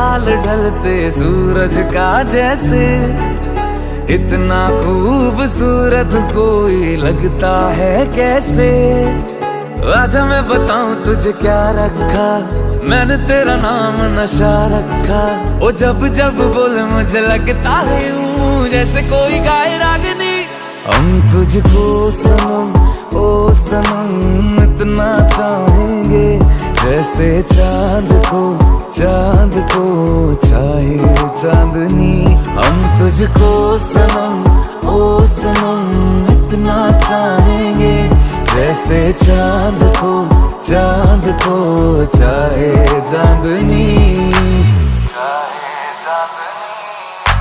हाल ढलते सूरज का जैसे, इतना खूबसूरत कोई लगता है कैसे। आजा मैं बताऊं तुझे क्या रखा, मैंने तेरा नाम नशा रखा। ओ जब जब बोले मुझे लगता है यूं जैसे कोई गाए रागनी। हम तुझको सनम ओ सनम इतना चाहेंगे, जैसे चांद को चाहे चांदनी। हम तुझको सनम ओ सनम इतना चाहेंगे, जैसे चांद को चाहे चांदनी। चाहे चांदनी।